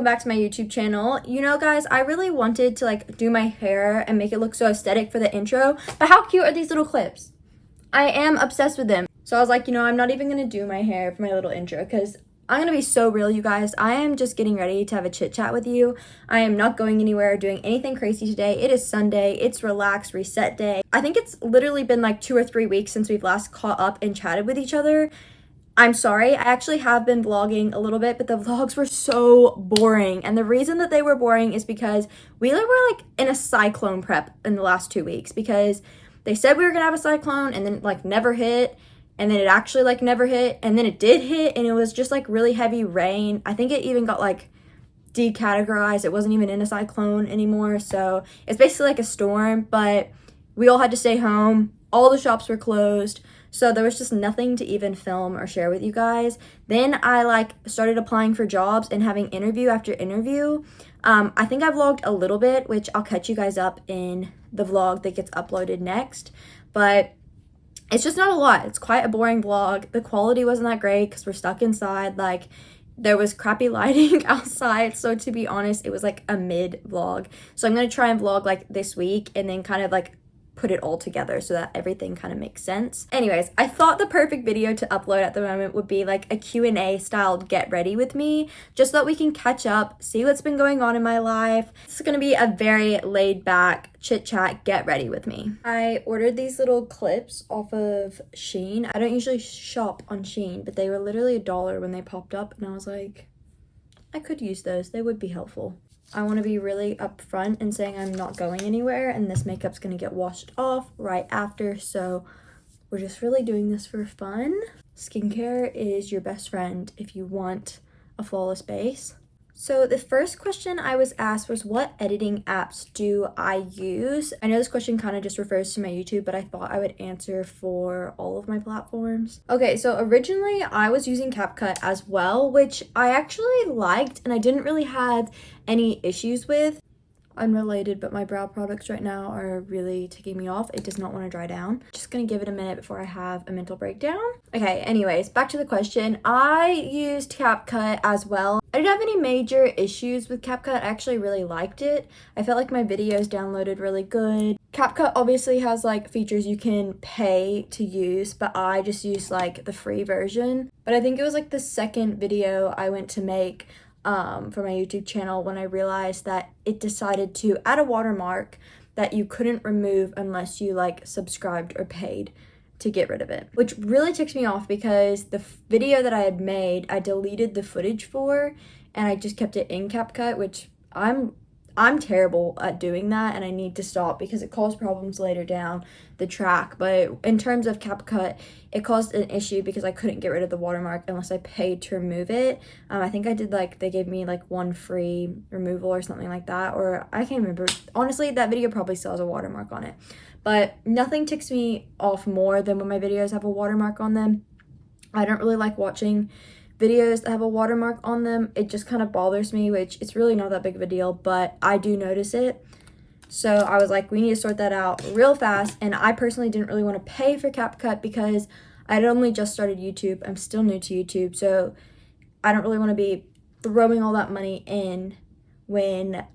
back to my YouTube channel. You know, guys, I really wanted to like do my hair and make it look so aesthetic for the intro, but how cute are these little clips? I am obsessed with them. So I was like, you know, I'm not even gonna do my hair for my little intro because I'm gonna be so real, you guys. I am just getting ready to have a chit chat with you. I am not going anywhere, doing anything crazy today. It is Sunday. It's relax, reset day. I think it's literally been like 2 or 3 weeks since we've last caught up and chatted with each other. I'm sorry, I actually have been vlogging a little bit, but the vlogs were so boring. And the reason that they were boring is because we were like in a cyclone prep in the last 2 weeks because they said we were gonna have a cyclone and then it like never hit. And then it actually like never hit. And then it did hit and it was just like really heavy rain. I think it even got like decategorized. It wasn't even in a cyclone anymore. So it's basically like a storm, but we all had to stay home. All the shops were closed. So there was just nothing to even film or share with you guys. Then I like started applying for jobs and having interview after interview. I think I vlogged a little bit, which I'll catch you guys up in the vlog that gets uploaded next. But it's just not a lot. It's quite a boring vlog. The quality wasn't that great because we're stuck inside. Like there was crappy lighting outside. So to be honest, it was like a mid vlog. So I'm going to try and vlog like this week and then kind of like put it all together so that everything kind of makes sense. Anyways, I thought the perfect video to upload at the moment would be like a Q&A style get ready with me, just so that we can catch up, see what's been going on in my life. It's gonna be a very laid back chit chat get ready with me. I ordered these little clips off of Shein. I don't usually shop on Shein, but they were literally $1 when they popped up and I was like, I could use those, they would be helpful. I want to be really upfront and saying I'm not going anywhere and this makeup's going to get washed off right after, so we're just really doing this for fun. Skincare is your best friend if you want a flawless base. So the first question I was asked was, what editing apps do I use? I know this question kind of just refers to my YouTube, but I thought I would answer for all of my platforms. Okay, so originally I was using CapCut as well, which I actually liked and I didn't really have any issues with. Unrelated, but my brow products right now are really ticking me off. It does not want to dry down. Just gonna give it a minute before I have a mental breakdown. Okay, anyways, back to the question. I used CapCut as well. I didn't have any major issues with CapCut. I actually really liked it. I felt like my videos downloaded really good. CapCut obviously has like features you can pay to use, but I just used like the free version. But I think it was like the second video I went to make for my YouTube channel when I realized that it decided to add a watermark that you couldn't remove unless you like subscribed or paid to get rid of it, which really ticks me off because the video that I had made, I deleted the footage for and I just kept it in CapCut, which I'm terrible at doing that and I need to stop because it caused problems later down the track. But in terms of CapCut, it caused an issue because I couldn't get rid of the watermark unless I paid to remove it. I think I did like, they gave me like 1 free removal or something like that, or I can't remember. Honestly, that video probably still has a watermark on it. But nothing ticks me off more than when my videos have a watermark on them. I don't really like watching videos that have a watermark on them. It just kind of bothers me, which it's really not that big of a deal, but I do notice it. So I was like, we need to sort that out real fast. And I personally didn't really want to pay for CapCut because I had only just started YouTube. I'm still new to YouTube, so I don't really want to be throwing all that money in when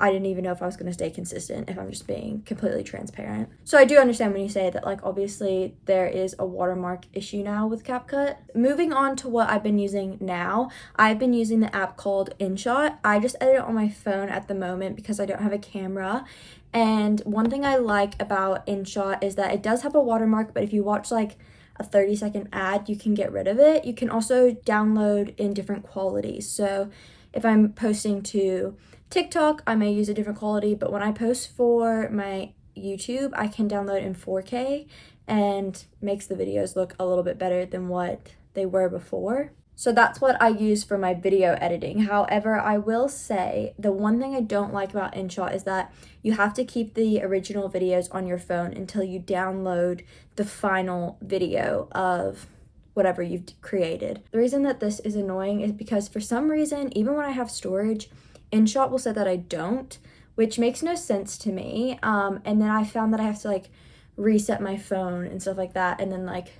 I didn't even know if I was going to stay consistent, if I'm just being completely transparent. So I do understand when you say that, like, obviously there is a watermark issue now with CapCut. Moving on to what I've been using now, I've been using the app called InShot. I just edit on my phone at the moment because I don't have a camera. And one thing I like about InShot is that it does have a watermark, but if you watch like a 30-second ad, you can get rid of it. You can also download in different qualities. So if I'm posting to TikTok, I may use a different quality, but when I post for my YouTube, I can download in 4K and makes the videos look a little bit better than what they were before. So that's what I use for my video editing. However, I will say the one thing I don't like about InShot is that you have to keep the original videos on your phone until you download the final video of whatever you've created. The reason that this is annoying is because for some reason, even when I have storage, InShot will say that I don't, which makes no sense to me. And then I found that I have to like reset my phone and stuff like that, and then like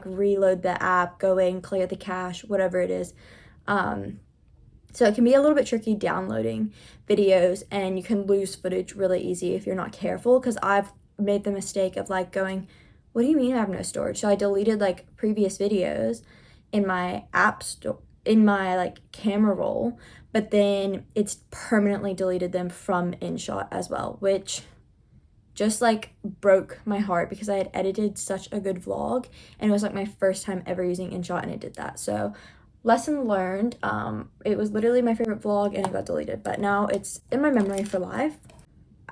reload the app, go in, clear the cache, whatever it is. So it can be a little bit tricky downloading videos, and you can lose footage really easy if you're not careful, because I've made the mistake of like going, what do you mean I have no storage? So I deleted like previous videos in my app store, in my like camera roll, but then it's permanently deleted them from InShot as well, which just like broke my heart because I had edited such a good vlog and it was like my first time ever using InShot and it did that. So lesson learned. It was literally my favorite vlog and it got deleted, but now it's in my memory for life.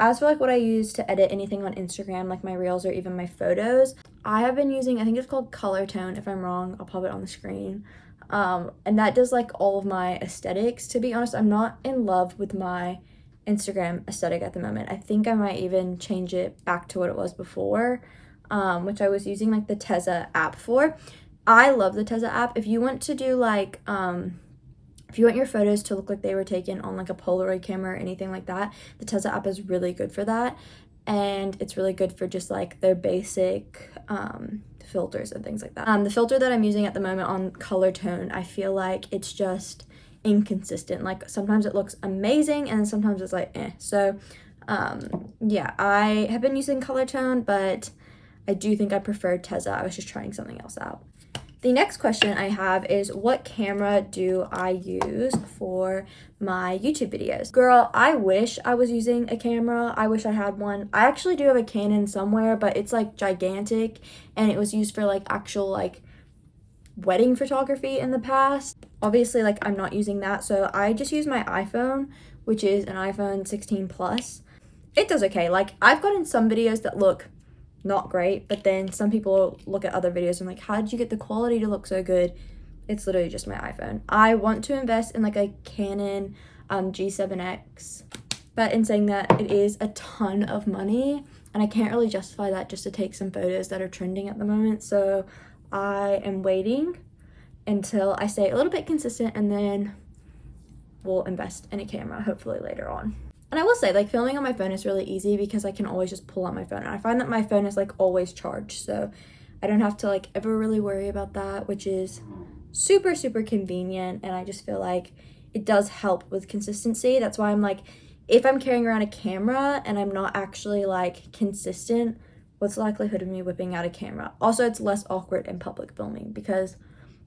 As for like what I use to edit anything on Instagram, like my reels or even my photos, I have been using, I think it's called Color Tone. If I'm wrong, I'll pop it on the screen. And that does like all of my aesthetics. To be honest, I'm not in love with my Instagram aesthetic at the moment. I think I might even change it back to what it was before, which I was using like the Tezza app for. I love the Tezza app. If you want to do like, if you want your photos to look like they were taken on like a Polaroid camera or anything like that, the Tezza app is really good for that. And it's really good for just like their basic filters and things like that. The filter that I'm using at the moment on Color Tone, I feel like it's just inconsistent. Like sometimes it looks amazing and sometimes it's like eh. So yeah, I have been using Color Tone, but I do think I prefer Tezza. I was just trying something else out. The next question I have is, what camera do I use for my YouTube videos? Girl, I wish I was using a camera. I wish I had one. I actually do have a Canon somewhere, but it's like gigantic and it was used for like actual like wedding photography in the past. Obviously, like I'm not using that, so I just use my iPhone, which is an iPhone 16 Plus. It does okay. Like I've gotten some videos that look not great, but then some people look at other videos and like, how did you get the quality to look so good? It's literally just my iPhone. I want to invest in like a Canon G7X, but in saying that, it is a ton of money and I can't really justify that just to take some photos that are trending at the moment. So I am waiting until I stay a little bit consistent and then we'll invest in a camera hopefully later on. And I will say, like, filming on my phone is really easy because I can always just pull out my phone. And I find that my phone is, like, always charged. So I don't have to, like, ever really worry about that, which is super, super convenient. And I just feel like it does help with consistency. That's why I'm, like, if I'm carrying around a camera and I'm not actually, like, consistent, what's the likelihood of me whipping out a camera? Also, it's less awkward in public filming because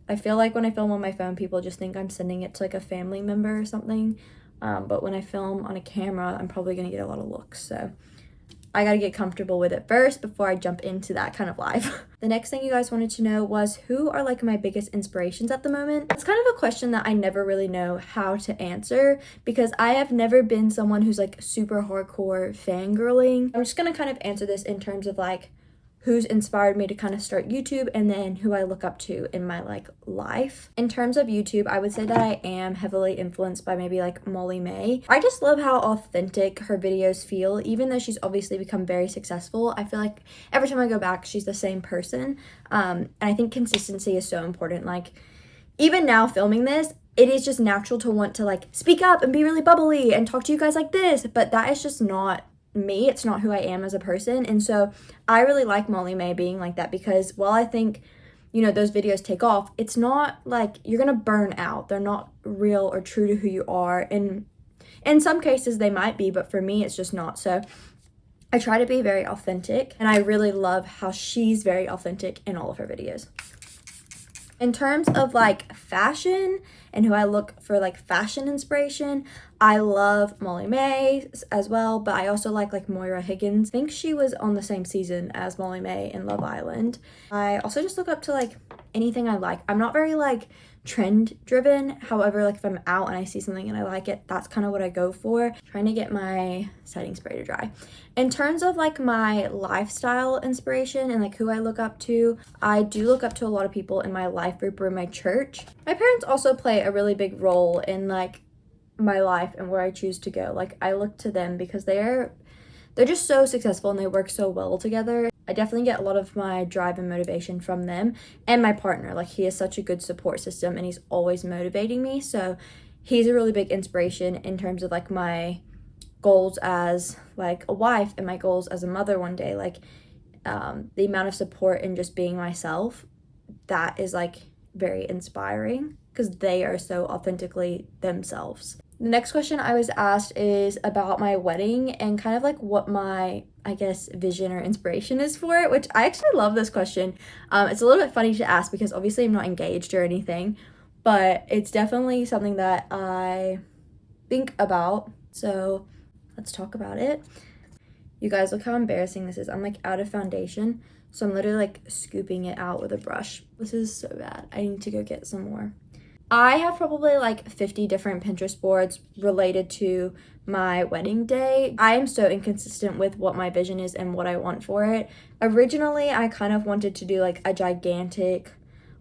I feel like when I film on my phone, people just think I'm sending it to, like, a family member or something. But when I film on a camera, I'm probably going to get a lot of looks. So I got to get comfortable with it first before I jump into that kind of life. The next thing you guys wanted to know was, who are like my biggest inspirations at the moment? It's kind of a question that I never really know how to answer because I have never been someone who's like super hardcore fangirling. I'm just going to kind of answer this in terms of like who's inspired me to kind of start YouTube and then who I look up to in my like life. In terms of YouTube, I would say that I am heavily influenced by maybe like Molly May. I just love how authentic her videos feel, even though she's obviously become very successful. I feel like every time I go back, she's the same person. And I think consistency is so important. Like even now filming this, it is just natural to want to like speak up and be really bubbly and talk to you guys like this, but that is just not me. It's not who I am as a person. And so I really like Molly May being like that because while I think, you know, those videos take off, it's not like you're gonna burn out. They're not real or true to who you are. And in some cases they might be, but for me it's just not. So I try to be very authentic and I really love how she's very authentic in all of her videos. In terms of like fashion and who I look for like fashion inspiration, I love Molly May as well, but I also like Moira Higgins. I think she was on the same season as Molly May in Love Island. I also just look up to like anything I like. I'm not very like trend driven. However, like if I'm out and I see something and I like it, that's kind of what I go for. Trying to get my setting spray to dry. In terms of like my lifestyle inspiration and like who I look up to, I do look up to a lot of people in my life group or in my church. My parents also play a really big role in like my life and where I choose to go. Like I look to them because they're just so successful and they work so well together. I definitely get a lot of my drive and motivation from them and my partner. Like he is such a good support system and he's always motivating me. So he's a really big inspiration in terms of like my goals as like a wife and my goals as a mother one day. Like the amount of support and just being myself, that is like very inspiring because they are so authentically themselves. The next question I was asked is about my wedding and kind of like what my, I guess, vision or inspiration is for it, which I actually love this question. It's a little bit funny to ask because obviously I'm not engaged or anything, but it's definitely something that I think about. So let's talk about it. You guys, look how embarrassing this is. I'm like out of foundation, so I'm literally like scooping it out with a brush. This is so bad. I need to go get some more. I have probably like 50 different Pinterest boards related to my wedding day. I am so inconsistent with what my vision is and what I want for it. Originally, I kind of wanted to do like a gigantic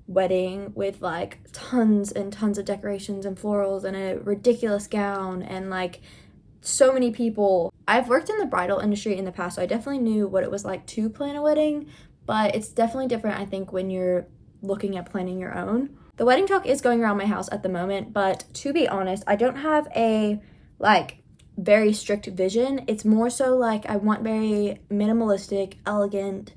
wedding with like tons and tons of decorations and florals and a ridiculous gown and like so many people. I've worked in the bridal industry in the past, so I definitely knew what it was like to plan a wedding, but it's definitely different, I think, when you're looking at planning your own. The wedding talk is going around my house at the moment, but to be honest, I don't have a like very strict vision. It's more so like I want very minimalistic, elegant,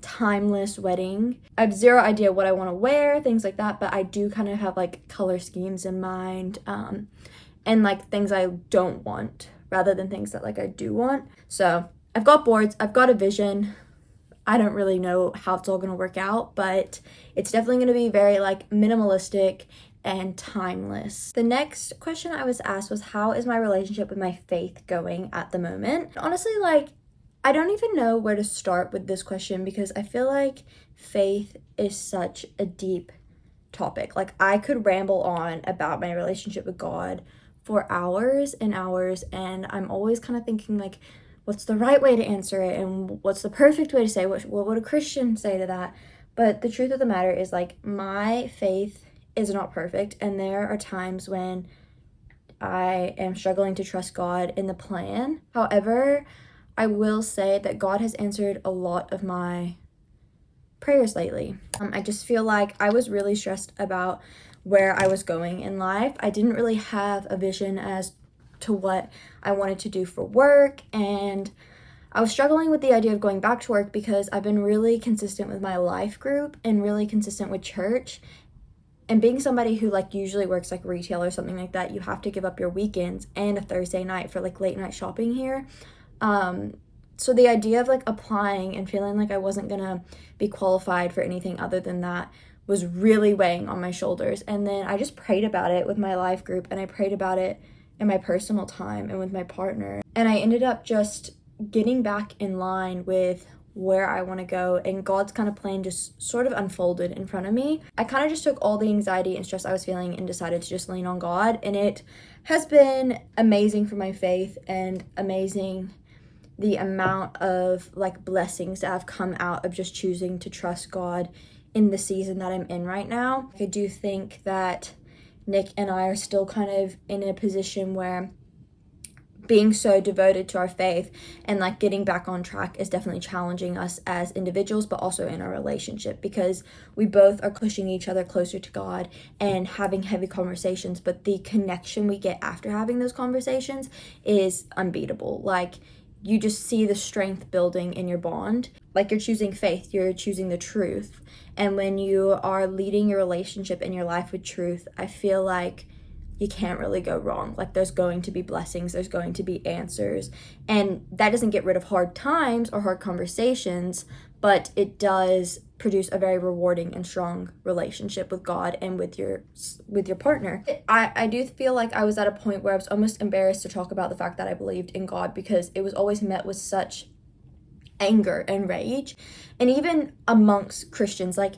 timeless wedding. I have zero idea what I want to wear, things like that, but I do kind of have like color schemes in mind, and like things I don't want rather than things that like I do want. So I've got boards, I've got a vision. I don't really know how it's all going to work out, but it's definitely going to be very like minimalistic and timeless. The next question I was asked was, how is my relationship with my faith going at the moment? Honestly, like, I don't even know where to start with this question because I feel like faith is such a deep topic. Like, I could ramble on about my relationship with God for hours and hours, and I'm always kind of thinking like, what's the right way to answer it and what's the perfect way to say what would a Christian say to that? But the truth of the matter is like my faith is not perfect, and there are times when I am struggling to trust God in the plan. However, I will say that God has answered a lot of my prayers lately. I just feel like I was really stressed about where I was going in life. I didn't really have a vision as to what I wanted to do for work, and I was struggling with the idea of going back to work because I've been really consistent with my life group and really consistent with church. And being somebody who like usually works like retail or something like that, you have to give up your weekends and a Thursday night for like late night shopping here. So the idea of like applying and feeling like I wasn't gonna be qualified for anything other than that was really weighing on my shoulders. And then I just prayed about it with my life group, and I prayed about it in my personal time and with my partner. And I ended up just getting back in line with where I want to go, and God's kind of plan just sort of unfolded in front of me. I kind of just took all the anxiety and stress I was feeling and decided to just lean on God, and it has been amazing for my faith and amazing the amount of like blessings that have come out of just choosing to trust God in the season that I'm in right now. I do think that Nick and I are still kind of in a position where being so devoted to our faith and like getting back on track is definitely challenging us as individuals, but also in our relationship, because we both are pushing each other closer to God and having heavy conversations, but the connection we get after having those conversations is unbeatable. Like, you just see the strength building in your bond. Like, you're choosing faith, you're choosing the truth. And when you are leading your relationship and your life with truth, I feel like you can't really go wrong. Like, there's going to be blessings, there's going to be answers. And that doesn't get rid of hard times or hard conversations, but it does produce a very rewarding and strong relationship with God and with your partner. I do feel like I was at a point where I was almost embarrassed to talk about the fact that I believed in God, because it was always met with such anger and rage. And even amongst Christians, like,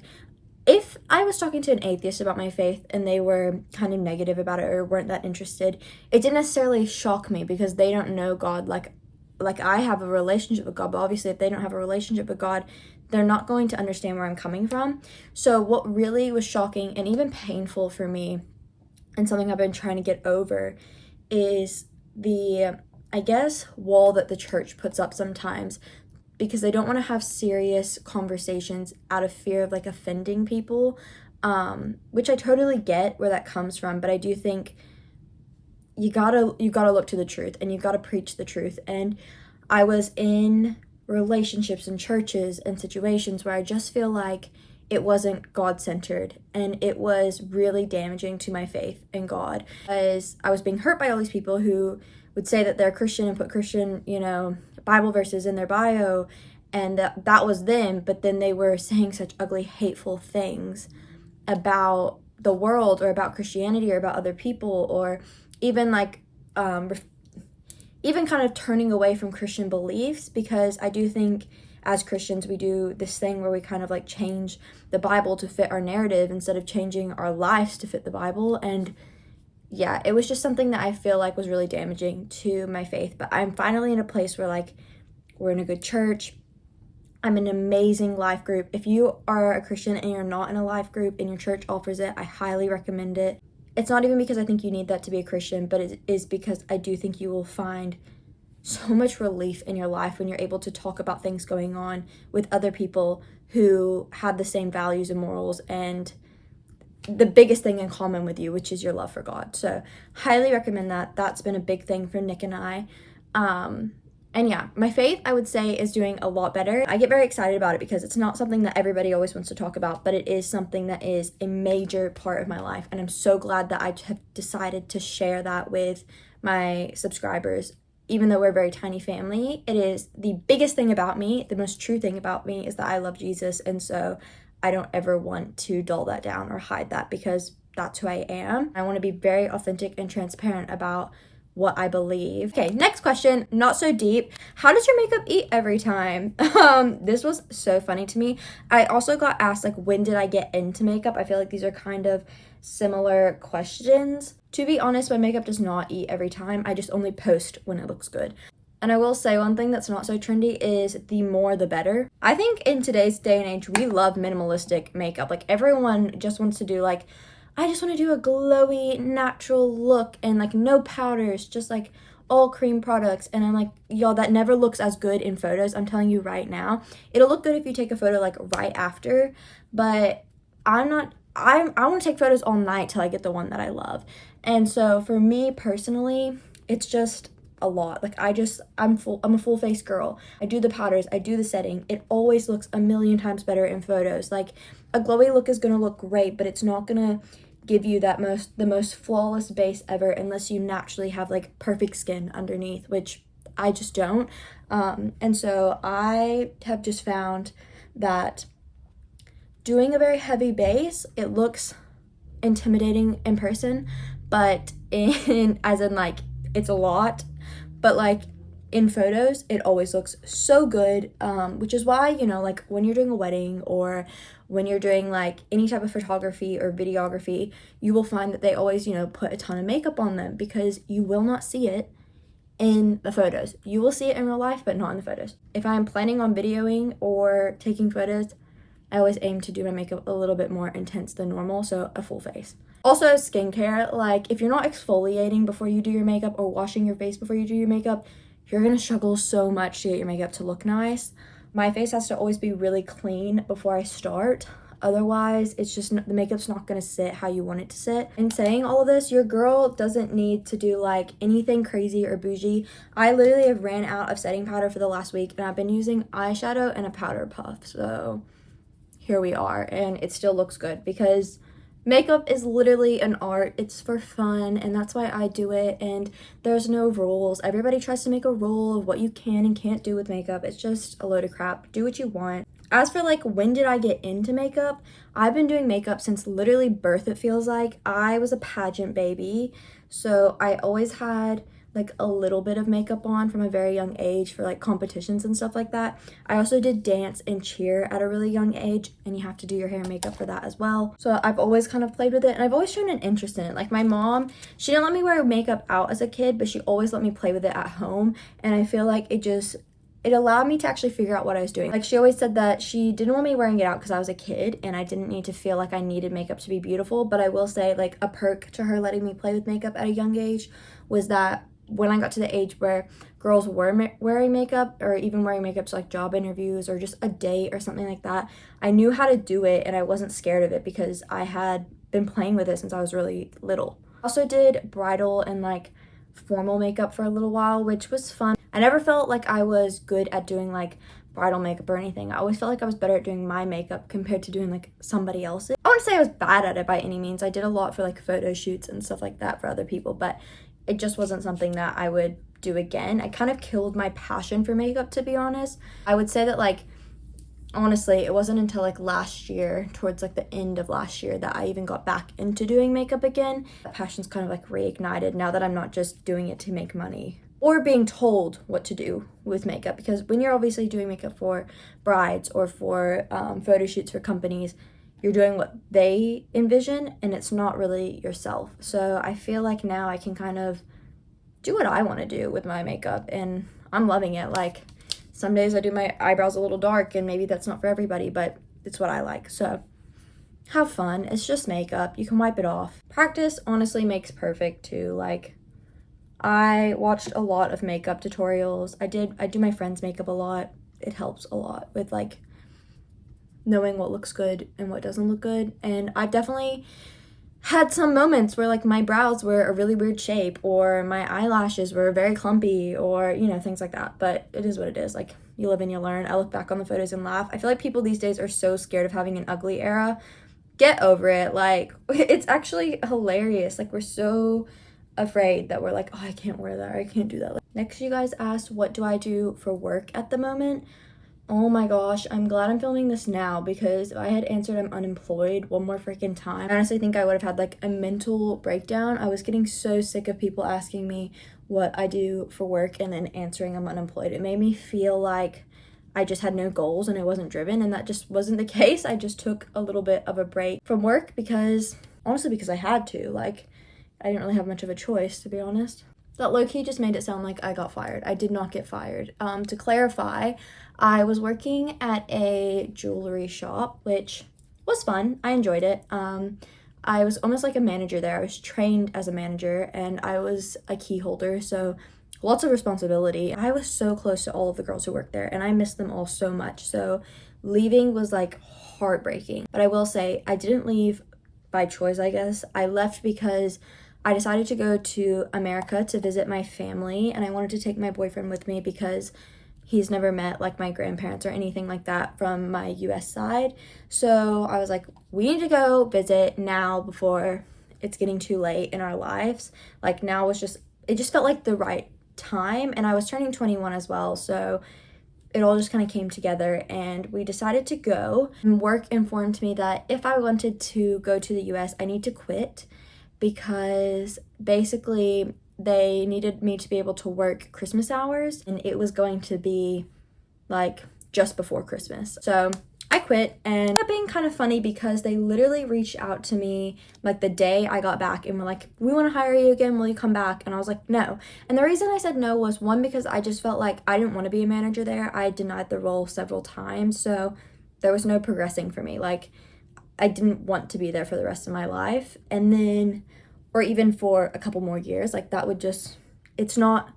if I was talking to an atheist about my faith and they were kind of negative about it or weren't that interested, it didn't necessarily shock me because they don't know God like I have a relationship with God. But obviously, if they don't have a relationship with God, they're not going to understand where I'm coming from. So what really was shocking and even painful for me, and something I've been trying to get over, is the, I guess, wall that the church puts up sometimes, because they don't want to have serious conversations out of fear of like offending people, which I totally get where that comes from. But I do think you gotta look to the truth, and you gotta preach the truth. And I was in relationships and churches and situations where I just feel like it wasn't God-centered, and it was really damaging to my faith in God, as I was being hurt by all these people who would say that they're Christian and put Christian, Bible verses in their bio, and that was them, but then they were saying such ugly, hateful things about the world or about Christianity or about other people, or even even kind of turning away from Christian beliefs, because I do think as Christians we do this thing where we kind of change the Bible to fit our narrative instead of changing our lives to fit the Bible. And yeah, it was just something that I feel like was really damaging to my faith. But I'm finally in a place where we're in a good church. I'm in an amazing life group. If you are a Christian and you're not in a life group and your church offers it, I highly recommend it. It's not even because I think you need that to be a Christian, but it is because I do think you will find so much relief in your life when you're able to talk about things going on with other people who have the same values and morals and the biggest thing in common with you, which is your love for God. So highly recommend that. That's been a big thing for Nick and I. And yeah, my faith, I would say, is doing a lot better. I get very excited about it because it's not something that everybody always wants to talk about, but it is something that is a major part of my life. And I'm so glad that I have decided to share that with my subscribers. Even though we're a very tiny family, it is the biggest thing about me. The most true thing about me is that I love Jesus. And so I don't ever want to dull that down or hide that, because that's who I am. I want to be very authentic and transparent about what I believe. Okay, next question, not so deep. How does your makeup eat every time? This was so funny to me. I also got asked when did I get into makeup? I feel like these are kind of similar questions. To be honest, my makeup does not eat every time. I just only post when it looks good. And I will say one thing that's not so trendy is the more the better. I think in today's day and age, we love minimalistic makeup. Everyone just wants to do I just want to do a glowy, natural look and no powders, just all cream products. And I'm like, y'all, that never looks as good in photos. I'm telling you right now. It'll look good if you take a photo right after, but I want to take photos all night till I get the one that I love. And so for me personally, it's just a lot. I'm a full face girl. I do the powders, I do the setting. It always looks a million times better in photos. A glowy look is gonna look great, but it's not gonna give you the most flawless base ever unless you naturally have perfect skin underneath, which I just don't. And so I have just found that doing a very heavy base, it looks intimidating in person, but it's a lot, but in photos it always looks so good, which is why when you're doing a wedding or when you're doing any type of photography or videography, you will find that they always put a ton of makeup on them, because you will not see it in the photos. You will see it in real life, but not in the photos. If I'm planning on videoing or taking photos, I always aim to do my makeup a little bit more intense than normal, so a full face. Also, skincare, if you're not exfoliating before you do your makeup or washing your face before you do your makeup, you're gonna struggle so much to get your makeup to look nice. My face has to always be really clean before I start. Otherwise, it's just the makeup's not gonna sit how you want it to sit. In saying all of this, your girl doesn't need to do anything crazy or bougie. I literally have ran out of setting powder for the last week, and I've been using eyeshadow and a powder puff. So here we are, and it still looks good, because makeup is literally an art. It's for fun, and that's why I do it, and there's no rules. Everybody tries to make a rule of what you can and can't do with makeup. It's just a load of crap. Do what you want. As for when did I get into makeup, I've been doing makeup since literally birth, it feels like. I was a pageant baby, so I always had a little bit of makeup on from a very young age for competitions and stuff like that. I also did dance and cheer at a really young age, and you have to do your hair and makeup for that as well. So I've always kind of played with it, and I've always shown an interest in it. My mom, she didn't let me wear makeup out as a kid, but she always let me play with it at home, and I feel like it allowed me to actually figure out what I was doing. She always said that she didn't want me wearing it out because I was a kid and I didn't need to feel like I needed makeup to be beautiful. But I will say a perk to her letting me play with makeup at a young age was that when I got to the age where girls were wearing makeup, or even wearing makeup to job interviews or just a date or something like that, I knew how to do it and I wasn't scared of it because I had been playing with it since I was really little. I also did bridal and formal makeup for a little while, which was fun. I never felt like I was good at doing like bridal makeup or anything. I always felt like I was better at doing my makeup compared to doing like somebody else's. I wouldn't say I was bad at it by any means. I did a lot for like photo shoots and stuff like that for other people, but it just wasn't something that I would do again. I kind of killed my passion for makeup, to be honest. I would say that like, honestly, it wasn't until like last year, towards like the end of last year, that I even got back into doing makeup again. That passion's kind of like reignited now that I'm not just doing it to make money or being told what to do with makeup, because when you're obviously doing makeup for brides or for photo shoots for companies, you're doing what they envision and it's not really yourself. So I feel like now I can kind of do what I want to do with my makeup, and I'm loving it. Like, some days I do my eyebrows a little dark and maybe that's not for everybody, but it's what I like. So have fun. It's just makeup. You can wipe it off. Practice honestly makes perfect too. Like, I watched a lot of makeup tutorials. I do my friend's makeup a lot. It helps a lot with like knowing what looks good and what doesn't look good. And I've definitely had some moments where like my brows were a really weird shape or my eyelashes were very clumpy or, you know, things like that. But it is what it is. Like, you live and you learn. I look back on the photos and laugh. I feel like people these days are so scared of having an ugly era. Get over it. Like, it's actually hilarious. Like, we're so afraid that we're like, oh, I can't wear that, or I can't do that. Like, next, you guys asked, what do I do for work at the moment? Oh my gosh, I'm glad I'm filming this now, because if I had answered I'm unemployed one more freaking time, I honestly think I would have had like a mental breakdown. I was getting so sick of people asking me what I do for work and then answering I'm unemployed. It made me feel like I just had no goals and I wasn't driven, and that just wasn't the case. I just took a little bit of a break from work because, honestly, because I had to. Like, I didn't really have much of a choice, to be honest. That low-key just made it sound like I got fired. I did not get fired. To clarify, I was working at a jewelry shop, which was fun. I enjoyed it. I was almost like a manager there. I was trained as a manager, and I was a key holder, so lots of responsibility. I was so close to all of the girls who worked there, and I missed them all so much. So leaving was like heartbreaking. But I will say, I didn't leave by choice, I guess. I left because I decided to go to America to visit my family, and I wanted to take my boyfriend with me because he's never met like my grandparents or anything like that from my US side. So I was like, we need to go visit now before it's getting too late in our lives. Like, now was just, it just felt like the right time, and I was turning 21 as well, so it all just kind of came together and we decided to go. And work informed me that if I wanted to go to the US, I need to quit, because basically they needed me to be able to work Christmas hours, and it was going to be like just before Christmas. So I quit, and that being kind of funny because they literally reached out to me like the day I got back and were like, we want to hire you again, will you come back? And I was like, no. And the reason I said no was, one, because I just felt like I didn't want to be a manager there. I denied the role several times, so there was no progressing for me. Like, I didn't want to be there for the rest of my life, and then, or even for a couple more years. Like, that would just, it's not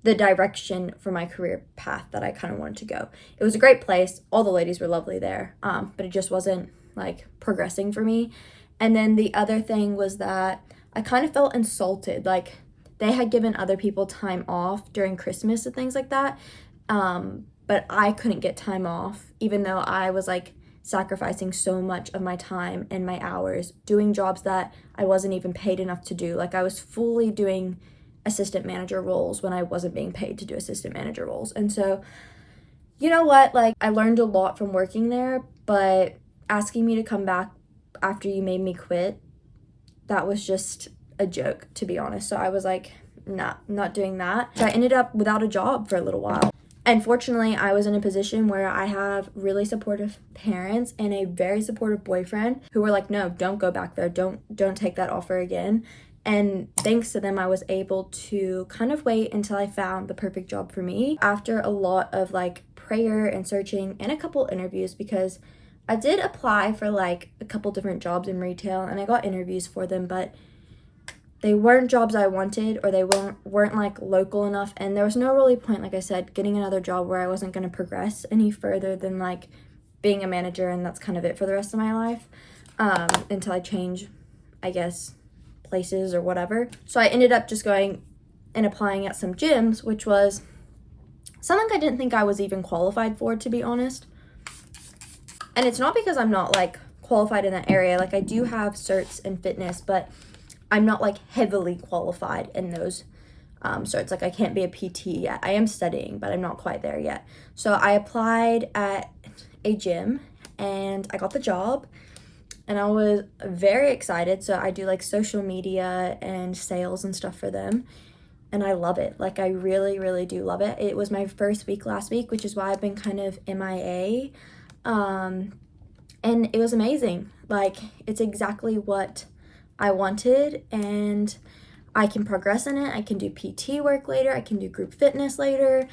the direction for my career path that I kind of wanted to go. It was a great place. All the ladies were lovely there, but it just wasn't like progressing for me. And then the other thing was that I kind of felt insulted. Like, they had given other people time off during Christmas and things like that, but I couldn't get time off, even though I was like sacrificing so much of my time and my hours doing jobs that I wasn't even paid enough to do. Like, I was fully doing assistant manager roles when I wasn't being paid to do assistant manager roles. And so, you know what, like, I learned a lot from working there, but asking me to come back after you made me quit, that was just a joke, to be honest. So I was like, nah, I'm not doing that. So I ended up without a job for a little while. And fortunately, I was in a position where I have really supportive parents and a very supportive boyfriend who were like, no, don't go back there. Don't take that offer again. And thanks to them, I was able to kind of wait until I found the perfect job for me after a lot of like prayer and searching and a couple interviews, because I did apply for like a couple different jobs in retail and I got interviews for them, but they weren't jobs I wanted, or they weren't like local enough. And there was no really point, like I said, getting another job where I wasn't going to progress any further than like being a manager, and that's kind of it for the rest of my life, until I change, I guess, places or whatever. So I ended up just going and applying at some gyms, which was something I didn't think I was even qualified for, to be honest. And it's not because I'm not like qualified in that area. Like I do have certs in fitness, but I'm not like heavily qualified in those certs. Like I can't be a PT yet. I am studying, but I'm not quite there yet. So I applied at a gym and I got the job and I was very excited. So I do like social media and sales and stuff for them. And I love it. Like I really, really do love it. It was my first week last week, which is why I've been kind of MIA. And it was amazing. Like it's exactly what I wanted, and I can progress in it. I can do PT work later. I can do group fitness later.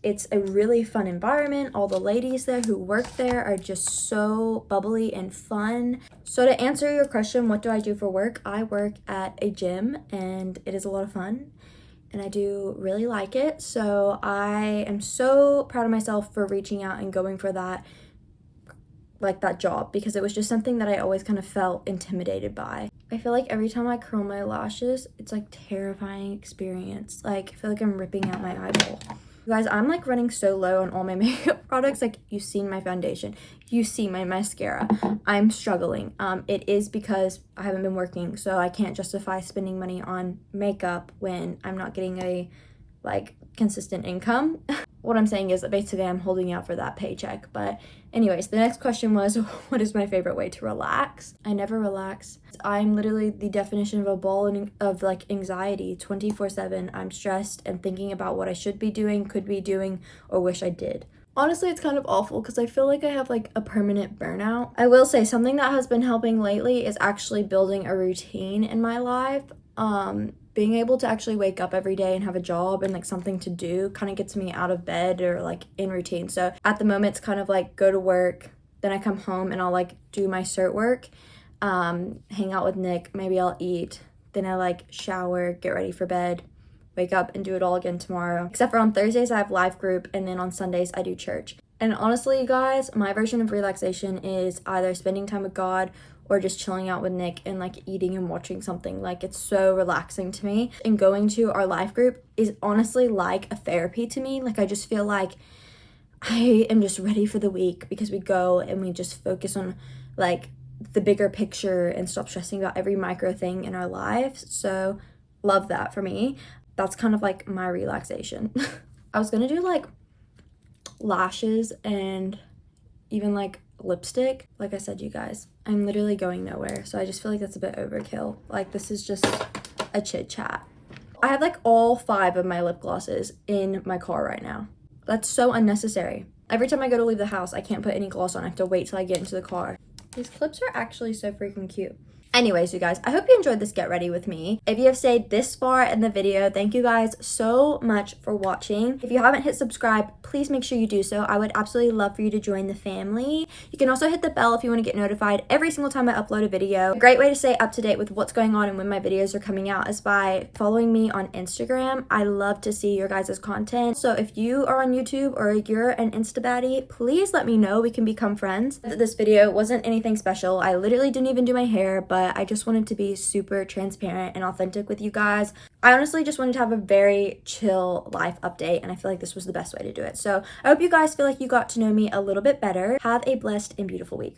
It's a really fun environment. All the ladies there who work there are just so bubbly and fun. So to answer your question, what do I do for work? I work at a gym and it is a lot of fun and I do really like it. So I am so proud of myself for reaching out and going for that, like that job, because it was just something that I always kind of felt intimidated by. I feel like every time I curl my lashes, it's like terrifying experience. Like I feel like I'm ripping out my eyeball. You guys, I'm like running so low on all my makeup products. Like you've seen my foundation, you see my mascara. I'm struggling. It is because I haven't been working, so I can't justify spending money on makeup when I'm not getting a like consistent income. What I'm saying is that basically I'm holding out for that paycheck. But anyways, the next question was, what is my favorite way to relax? I never relax. I'm literally the definition of a ball of like anxiety 24/7. I'm stressed and thinking about what I should be doing, could be doing, or wish I did. Honestly, it's kind of awful because I feel like I have like a permanent burnout. I will say something that has been helping lately is actually building a routine in my life. Being able to actually wake up every day and have a job and like something to do kind of gets me out of bed or like in routine. So at the moment it's kind of like go to work, then I come home and I'll like do my cert work, hang out with Nick, maybe I'll eat, then I like shower, get ready for bed, wake up and do it all again tomorrow. Except for on Thursdays I have live group and then on Sundays I do church. And honestly, you guys, my version of relaxation is either spending time with God or just chilling out with Nick and like eating and watching something. Like it's so relaxing to me. And going to our life group is honestly like a therapy to me. Like I just feel like I am just ready for the week because we go and we just focus on like the bigger picture and stop stressing about every micro thing in our lives. So love that for me. That's kind of like my relaxation. I was gonna do like lashes and even like lipstick. Like I said, you guys, I'm literally going nowhere, so I just feel like that's a bit overkill. Like this is just a chit chat. I have like all 5 of my lip glosses in my car right now. That's so unnecessary. Every time I go to leave the house, I can't put any gloss on. I have to wait till I get into the car. These clips are actually so freaking cute. Anyways, you guys, I hope you enjoyed this get ready with me. If you have stayed this far in the video, thank you guys so much for watching. If you haven't hit subscribe, please make sure you do so. I would absolutely love for you to join the family. You can also hit the bell if you want to get notified every single time I upload a video. A great way to stay up to date with what's going on and when my videos are coming out is by following me on Instagram. I love to see your guys' content. So if you are on YouTube or you're an Insta baddie, please let me know. We can become friends. This video wasn't anything special. I literally didn't even do my hair, but I just wanted to be super transparent and authentic with you guys. I honestly just wanted to have a very chill life update, and I feel like this was the best way to do it. So I hope you guys feel like you got to know me a little bit better. Have a blessed and beautiful week.